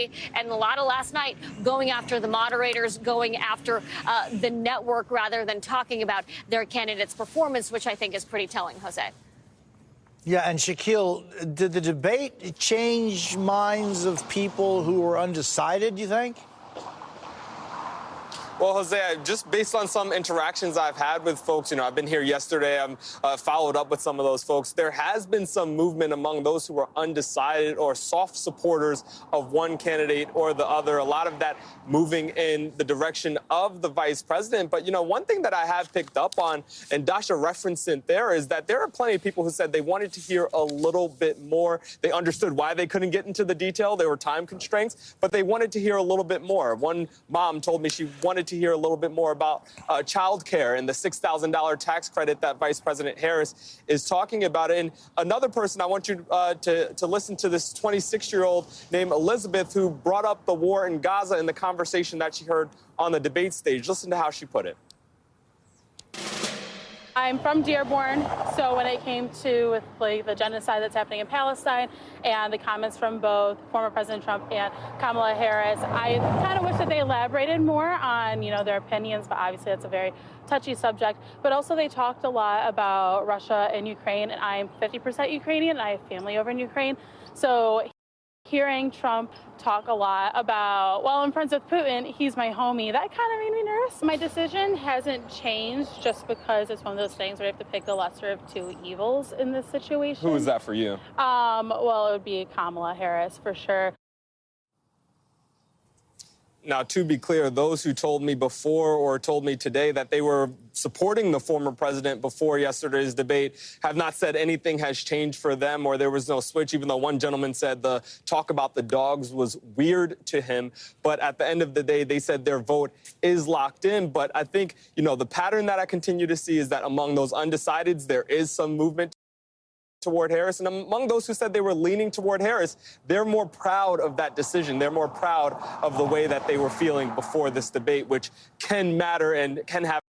today and a lot of last night going after the moderators, going after the network rather than talking about their candidate's performance, which I think is pretty telling, Jose. Yeah, and Shaquille, did the debate change minds of people who were undecided, do you think? Well, Jose, just based on some interactions I've had with folks, I've been here yesterday. I'm followed up with some of those folks. There has been some movement among those who are undecided or soft supporters of one candidate or the other. A lot of that moving in the direction of the vice president. But, one thing that I have picked up on, and Dasha referenced it there, is that there are plenty of people who said they wanted to hear a little bit more. They understood why they couldn't get into the detail. There were time constraints, but they wanted to hear a little bit more. One mom told me she wanted to hear a little bit more about child care and the $6,000 tax credit that Vice President Harris is talking about. And another person, I want you to listen to this 26-year-old named Elizabeth, who brought up the war in Gaza in the conversation that she heard on the debate stage. Listen to how she put it. I'm from Dearborn, so when it came to the genocide that's happening in Palestine and the comments from both former President Trump and Kamala Harris, I kind of wish that they elaborated more on, their opinions, but obviously that's a very touchy subject. But also they talked a lot about Russia and Ukraine, and I'm 50% Ukrainian, and I have family over in Ukraine. So hearing Trump talk a lot about, well, I'm friends with Putin, he's my homie, that kind of made me nervous. My decision hasn't changed just because it's one of those things where you have to pick the lesser of two evils in this situation. Who is that for you? Well, it would be Kamala Harris for sure. Now, to be clear, those who told me before or told me today that they were supporting the former president before yesterday's debate have not said anything has changed for them or there was no switch, even though one gentleman said the talk about the dogs was weird to him. But at the end of the day, they said their vote is locked in. But I think, the pattern that I continue to see is that among those undecideds, there is some movement toward Harris. And among those who said they were leaning toward Harris, they're more proud of that decision. They're more proud of the way that they were feeling before this debate, which can matter and can have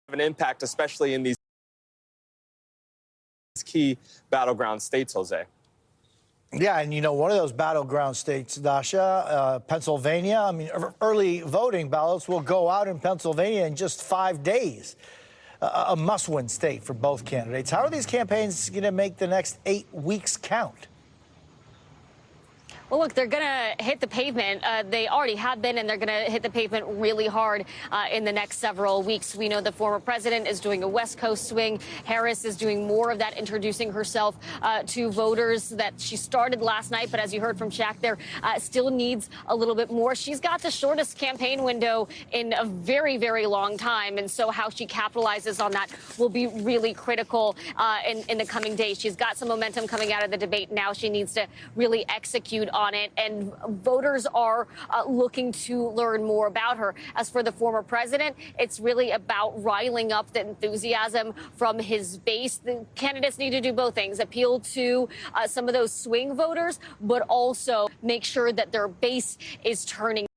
an impact, especially in these key battleground states, Jose. Yeah, and one of those battleground states, Dasha, Pennsylvania, early voting ballots will go out in Pennsylvania in just 5 days. A must-win state for both candidates. How are these campaigns going to make the next 8 weeks count? Well, look, they're going to hit the pavement. They already have been, and they're going to hit the pavement really hard in the next several weeks. We know the former president is doing a West Coast swing. Harris is doing more of that, introducing herself to voters that she started last night. But as you heard from Shaq there, still needs a little bit more. She's got the shortest campaign window in a very, very long time. And so how she capitalizes on that will be really critical in the coming days. She's got some momentum coming out of the debate. Now she needs to really execute on it, and voters are looking to learn more about her. As for the former president, it's really about riling up the enthusiasm from his base. The candidates need to do both things, appeal to some of those swing voters, but also make sure that their base is turning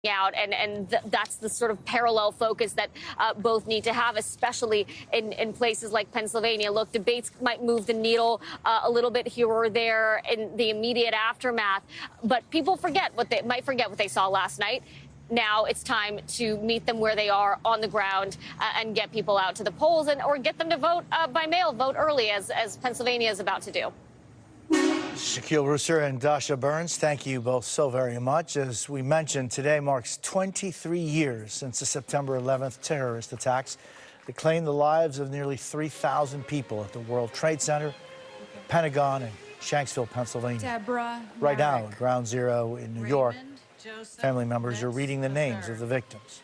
out, and that's the sort of parallel focus that both need to have, especially in places like Pennsylvania. Look, debates might move the needle a little bit here or there in the immediate aftermath, but people forget what they saw last night. Now it's time to meet them where they are on the ground and get people out to the polls or get them to vote by mail, vote early, as Pennsylvania is about to do. Shaquille Rooser and Dasha Burns, thank you both so very much. As we mentioned, today marks 23 years since the September 11th terrorist attacks that claimed the lives of nearly 3,000 people at the World Trade Center, Pentagon, and Shanksville, Pennsylvania. Deborah, right now, at Ground Zero in New York, family members are reading the names of the victims.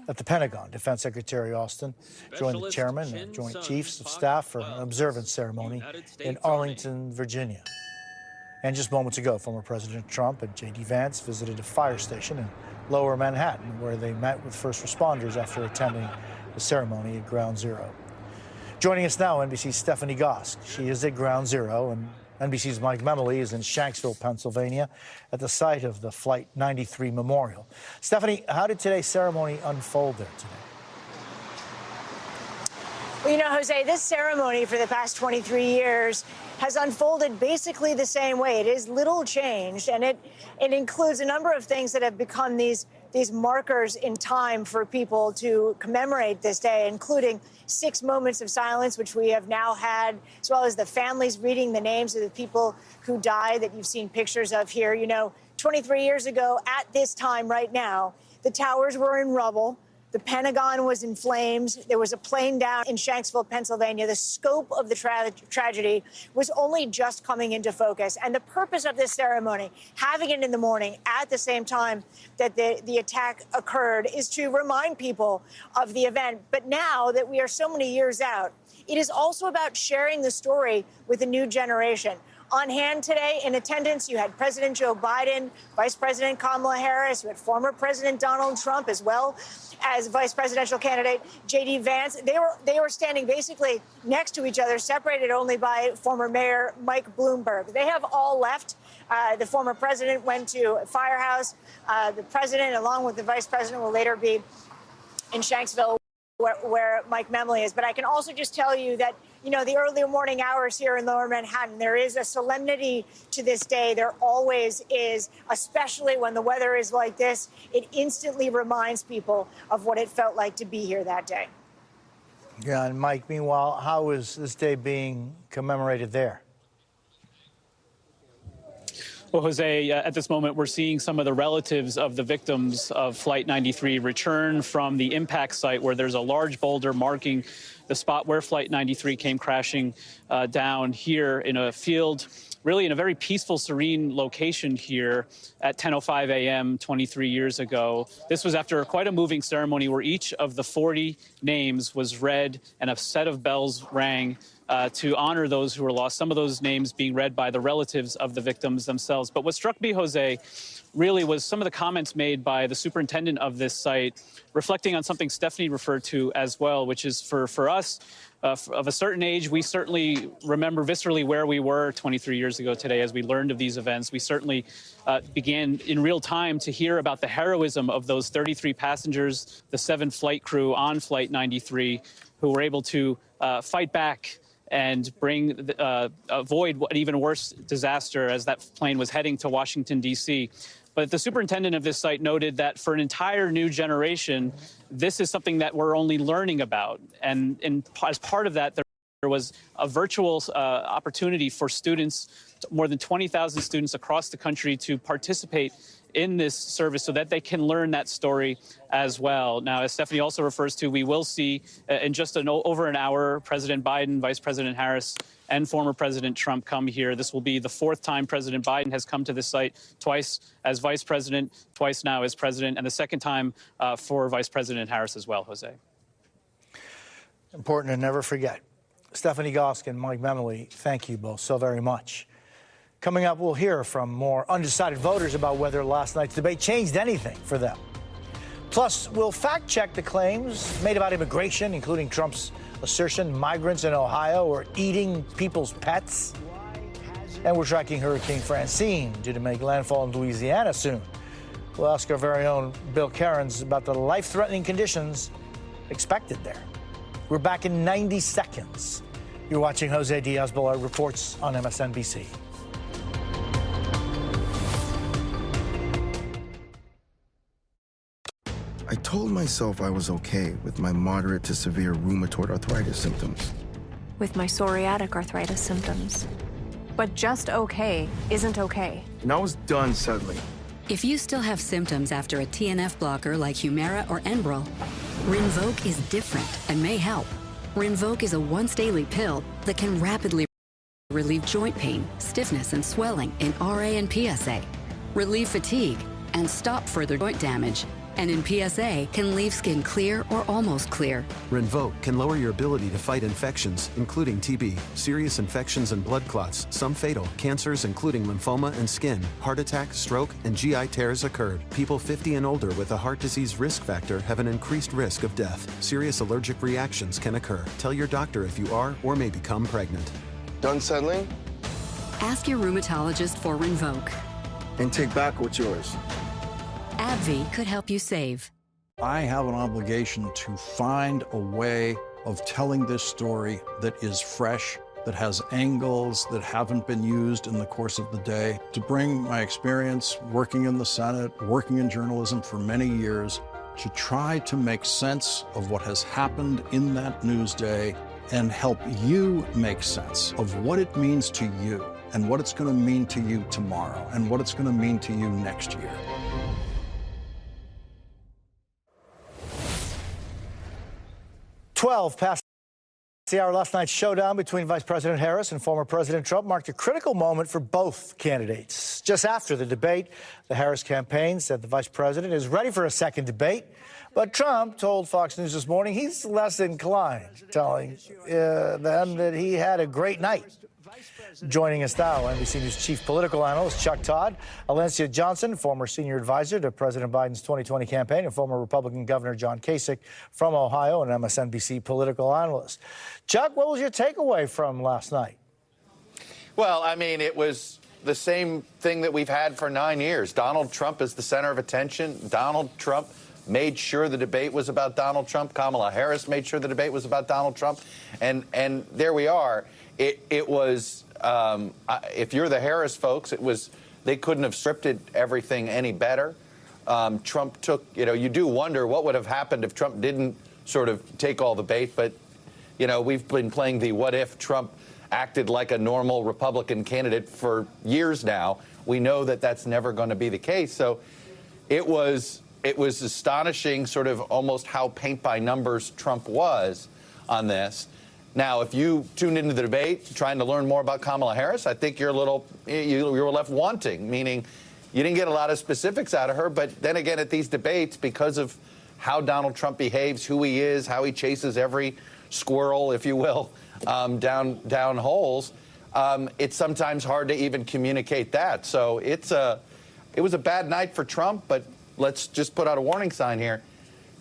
At the Pentagon, Defense Secretary Austin joined the chairman and Joint Chiefs of Staff for an observance ceremony in Arlington, Virginia. And just moments ago, former President Trump and J.D. Vance visited a fire station in Lower Manhattan, where they met with first responders after attending the ceremony at Ground Zero. Joining us now, NBC's Stephanie Gosk. She is at Ground Zero, and NBC's Mike Memoli is in Shanksville, Pennsylvania, at the site of the Flight 93 Memorial. Stephanie, how did today's ceremony unfold there today? Well, you know, Jose, this ceremony for the past 23 years has unfolded basically the same way. It is little changed, and it includes a number of things that have become these markers in time for people to commemorate this day, including 6 moments of silence, which we have now had, as well as the families reading the names of the people who died that you've seen pictures of here. You know, 23 years ago, at this time right now, the towers were in rubble. The Pentagon was in flames. There was a plane down in Shanksville, Pennsylvania. The scope of the tragedy was only just coming into focus. And the purpose of this ceremony, having it in the morning at the same time that the attack occurred, is to remind people of the event. But now that we are so many years out, it is also about sharing the story with a new generation. On hand today, in attendance, you had President Joe Biden, Vice President Kamala Harris, you had former President Donald Trump, as well as vice presidential candidate J.D. Vance. They were standing basically next to each other, separated only by former Mayor Mike Bloomberg. They have all left. The former president went to Firehouse. The president, along with the vice president, will later be in Shanksville, where Mike Memley is. But I can also just tell you that, you know, the early morning hours here in Lower Manhattan, there is a solemnity to this day. There always is, especially when the weather is like this. It instantly reminds people of what it felt like to be here that day. Yeah, and Mike, meanwhile, how is this day being commemorated there? Well, Jose, at this moment, we're seeing some of the relatives of the victims of Flight 93 return from the impact site, where there's a large boulder marking the spot where Flight 93 came crashing down here in a field, really in a very peaceful, serene location here at 10:05 a.m. 23 years ago. This was after quite a moving ceremony where each of the 40 names was read and a set of bells rang to honor those who were lost, some of those names being read by the relatives of the victims themselves. But what struck me, Jose, really was some of the comments made by the superintendent of this site, reflecting on something Stephanie referred to as well, which is for us, of a certain age, we certainly remember viscerally where we were 23 years ago today as we learned of these events. We certainly began in real time to hear about the heroism of those 33 passengers, the 7 flight crew on Flight 93, who were able to fight back and avoid an even worse disaster as that plane was heading to Washington, D.C. But the superintendent of this site noted that for an entire new generation, this is something that we're only learning about. And as part of that, there was a virtual opportunity for students, more than 20,000 students across the country, to participate in this service so that they can learn that story as well. Now, as Stephanie also refers to, we will see in just over an hour President Biden, Vice President Harris, and former President Trump come here. This will be the 4th time President Biden has come to this site, twice as Vice President, twice now as President, and the 2nd time for Vice President Harris as well, Jose. Important to never forget. Stephanie Goskin, Mike Memley, thank you both so very much. Coming up, we'll hear from more undecided voters about whether last night's debate changed anything for them. Plus, we'll fact-check the claims made about immigration, including Trump's assertion migrants in Ohio are eating people's pets. And we're tracking Hurricane Francine, due to make landfall in Louisiana soon. We'll ask our very own Bill Cairns about the life-threatening conditions expected there. We're back in 90 seconds. You're watching Jose Díaz-Balart Reports on MSNBC. I told myself I was okay with my moderate to severe rheumatoid arthritis symptoms. With my psoriatic arthritis symptoms. But just okay isn't okay. And I was done settling. If you still have symptoms after a TNF blocker like Humira or Enbrel, Rinvoq is different and may help. Rinvoq is a once-daily pill that can rapidly relieve joint pain, stiffness, and swelling in RA and PSA, relieve fatigue, and stop further joint damage. And in PSA, can leave skin clear or almost clear. Rinvoq can lower your ability to fight infections, including TB, serious infections and blood clots, some fatal, cancers including lymphoma and skin, heart attack, stroke, and GI tears occurred. People 50 and older with a heart disease risk factor have an increased risk of death. Serious allergic reactions can occur. Tell your doctor if you are or may become pregnant. Done settling? Ask your rheumatologist for Rinvoq. And take back what's yours. AbbVie could help you save. I have an obligation to find a way of telling this story that is fresh, that has angles that haven't been used in the course of the day, to bring my experience working in the Senate, working in journalism for many years, to try to make sense of what has happened in that news day and help you make sense of what it means to you and what it's going to mean to you tomorrow and what it's going to mean to you next year. Past the hour. Last night's showdown between Vice President Harris and former President Trump marked a critical moment for both candidates. Just after the debate, the Harris campaign said the vice president is ready for a second debate, but Trump told Fox News this morning he's less inclined, telling them that he had a great night. Joining us now, NBC News chief political analyst Chuck Todd, Alencia Johnson, former senior advisor to President Biden's 2020 campaign, and former Republican Governor John Kasich from Ohio, and MSNBC political analyst. Chuck, what was your takeaway from last night? Well, I mean, it was the same thing that we've had for 9 years. Donald Trump is the center of attention. Donald Trump made sure the debate was about Donald Trump. Kamala Harris made sure the debate was about Donald Trump. And there we are. It was, if you're the Harris folks, they couldn't have scripted everything any better. Trump took, you do wonder what would have happened if Trump didn't sort of take all the bait. But, we've been playing the what if Trump acted like a normal Republican candidate for years now. We know that that's never going to be the case. So it was astonishing sort of almost how paint by numbers Trump was on this. Now, if you tuned into the debate trying to learn more about Kamala Harris, I think you were left wanting, meaning you didn't get a lot of specifics out of her. But then again, at these debates, because of how Donald Trump behaves, who he is, how he chases every squirrel, if you will, down holes, it's sometimes hard to even communicate that. So it was a bad night for Trump, but let's just put out a warning sign here.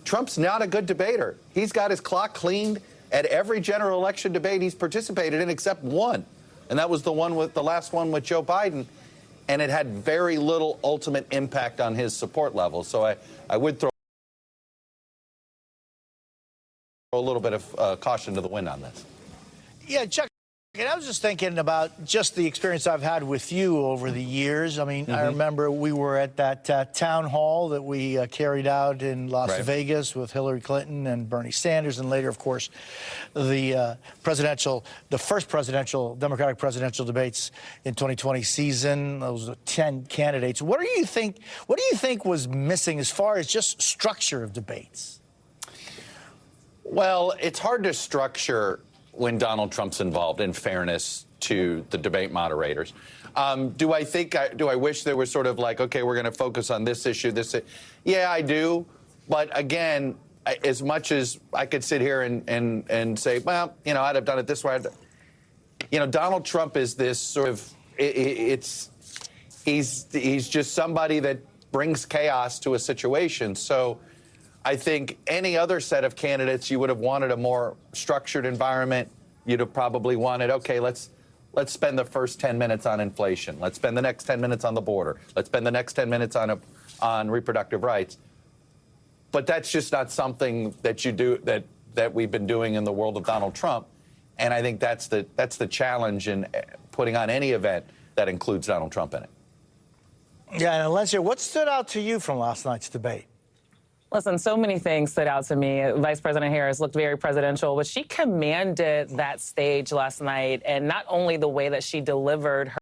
Trump's not a good debater. He's got his clock cleaned at every general election debate he's participated in except one, and that was the last one with Joe Biden, and it had very little ultimate impact on his support level. So I would throw a little bit of caution to the wind on this. Yeah, Chuck, and I was just thinking about just the experience I've had with you over the years. I mean, I remember we were at that town hall that we carried out in Las Vegas with Hillary Clinton and Bernie Sanders, and later, of course, the first Democratic presidential debates in 2020 season. Those were 10 candidates. What do you think was missing as far as just structure of debates? Well, it's hard to structure when Donald Trump's involved, in fairness to the debate moderators. Do I wish there was sort of like, okay, we're going to focus on this issue, yeah, I do. But again, as much as I could sit here and say, well, I'd have done it this way. Donald Trump is this sort of, he's just somebody that brings chaos to a situation. So I think any other set of candidates, you would have wanted a more structured environment. You'd have probably wanted, okay, let's spend the first 10 minutes on inflation. Let's spend the next 10 minutes on the border. Let's spend the next 10 minutes on reproductive rights. But that's just not something that you do, that we've been doing in the world of Donald Trump. And I think that's the challenge in putting on any event that includes Donald Trump in it. Yeah, and Alencia, what stood out to you from last night's debate? Listen, so many things stood out to me. Vice President Harris looked very presidential, but she commanded that stage last night, and not only the way that she delivered